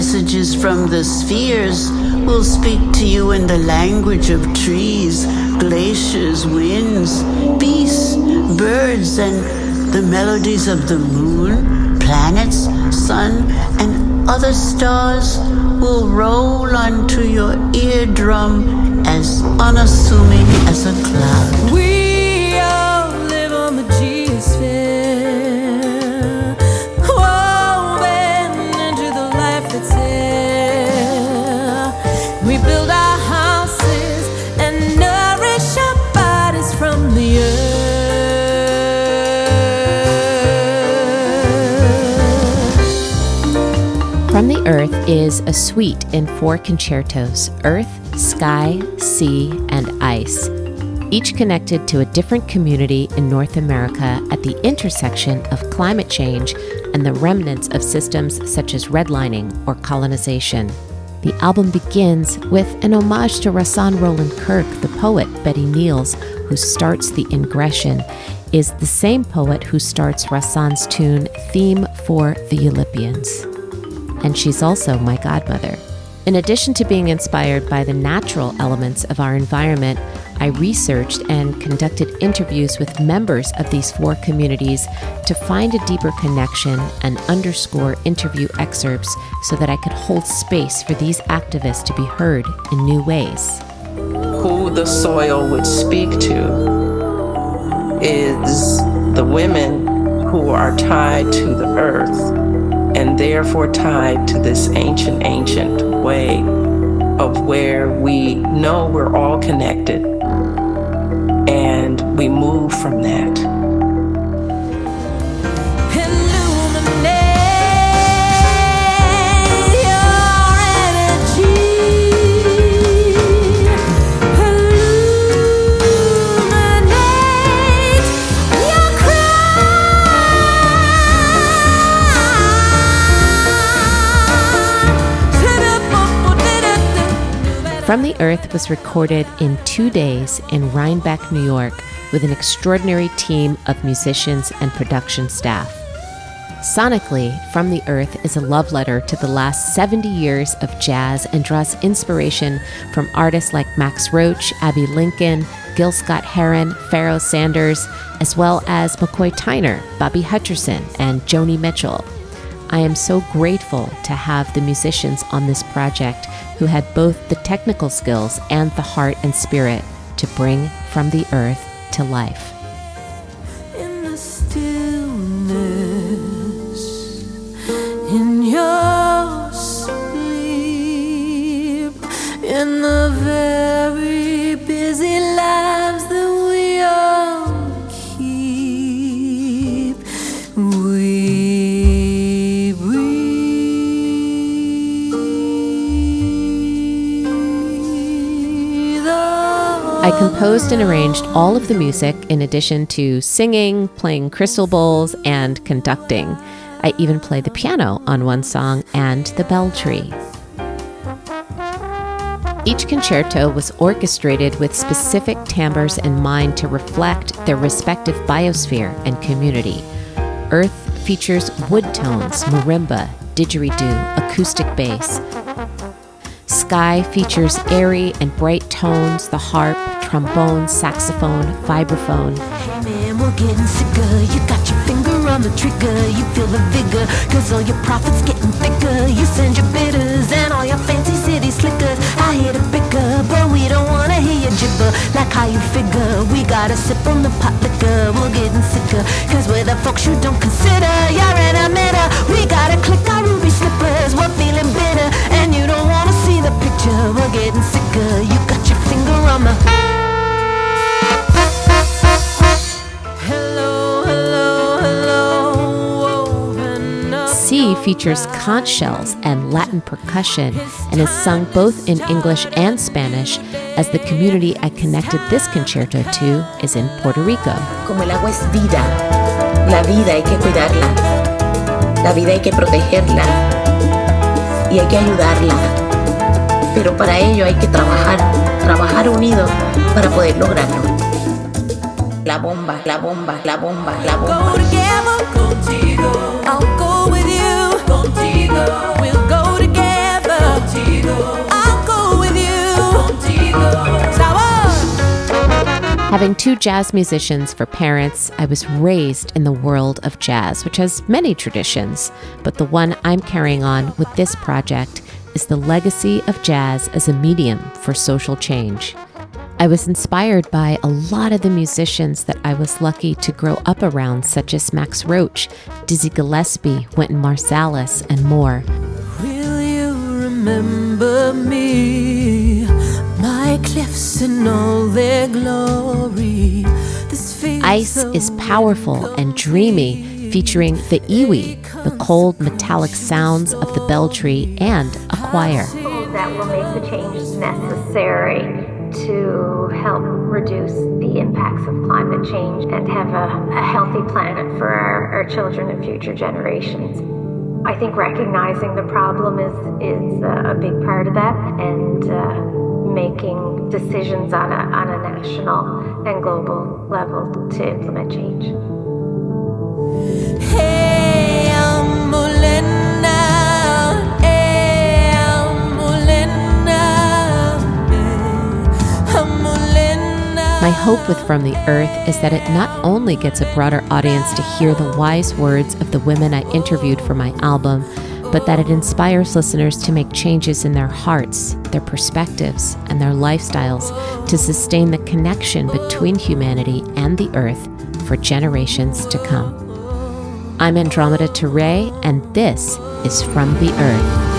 Messages from the spheres will speak to you in the language of trees, glaciers, winds, beasts, birds, and the melodies of the moon, planets, sun, and other stars will roll onto your eardrum as unassuming as a cloud. We all live on the geosphere, woven into the life that's here. We build our houses and nourish our bodies from the earth. From the Earth is a suite in 4 concertos: Earth, Sky, Sea, and Ice, each connected to a different community in North America at the intersection of climate change and the remnants of systems such as redlining or colonization. The album begins with an homage to Rahsaan Roland Kirk. The poet, Betty Niels, who starts the ingression, is the same poet who starts Rahsaan's tune Theme for the Eulipians. And she's also my godmother. In addition to being inspired by the natural elements of our environment, I researched and conducted interviews with members of these 4 communities to find a deeper connection and underscore interview excerpts so that I could hold space for these activists to be heard in new ways. Who the soil would speak to is the women who are tied to the earth, and therefore tied to this ancient way of where we know we're all connected, and we move from that. From the Earth was recorded in 2 days in Rhinebeck, New York, with an extraordinary team of musicians and production staff. Sonically, From the Earth is a love letter to the last 70 years of jazz and draws inspiration from artists like Max Roach, Abbey Lincoln, Gil Scott-Heron, Pharoah Sanders, as well as McCoy Tyner, Bobby Hutcherson, and Joni Mitchell. I am so grateful to have the musicians on this project who had both the technical skills and the heart and spirit to bring From the Earth to life. In the stillness, in your sleep, in the very busy lives that we all keep, I composed and arranged all of the music in addition to singing, playing crystal bowls, and conducting. I even played the piano on one song and the bell tree. Each concerto was orchestrated with specific timbres in mind to reflect their respective biosphere and community. Earth features wood tones, marimba, didgeridoo, acoustic bass. Sky features airy and bright tones, the harp, trombone, saxophone, vibraphone. Hey man, we're getting sicker. You got your finger on the trigger. You feel the vigor, cause all your profits getting thicker. You send your bidders and all your fancy city slickers. I hear the bicker, but we don't wanna hear you gibber. Like how you figure, we gotta sip on the pot liquor. We're getting sicker, cause we're the folks you don't consider. You're an emitter, we gotta click our ruby slippers. We're feeling bitter, and you don't wanna see the picture. We're getting sicker, you got your finger on the... Sea features conch shells and Latin percussion and is sung both in English and Spanish, as the community I connected this concerto to is in Puerto Rico. Como el agua es vida, la vida hay que cuidarla, la vida hay que protegerla y hay que ayudarla. Pero para ello hay que trabajar unidos para poder lograrlo. La bomba, la bomba, la bomba, la bomba. Go together, contigo. I'll go with you, contigo. We'll go together. Having two jazz musicians for parents, I was raised in the world of jazz, which has many traditions, but the one I'm carrying on with this project is the legacy of jazz as a medium for social change. I was inspired by a lot of the musicians that I was lucky to grow up around, such as Max Roach, Dizzy Gillespie, Wynton Marsalis, and more. Will you remember me? My cliffs in all their glory. Ice is powerful and dreamy, featuring the iwi, the cold metallic sounds of the bell tree, and a choir. That will make the changes necessary to help reduce the impacts of climate change and have a healthy planet for our children and future generations. I think recognizing the problem is a big part of that, and making decisions on a national and global level to implement change. Hey, my hope with From the Earth is that it not only gets a broader audience to hear the wise words of the women I interviewed for my album, but that it inspires listeners to make changes in their hearts, their perspectives, and their lifestyles to sustain the connection between humanity and the earth for generations to come. I'm Andromeda Ture, and this is From the Earth.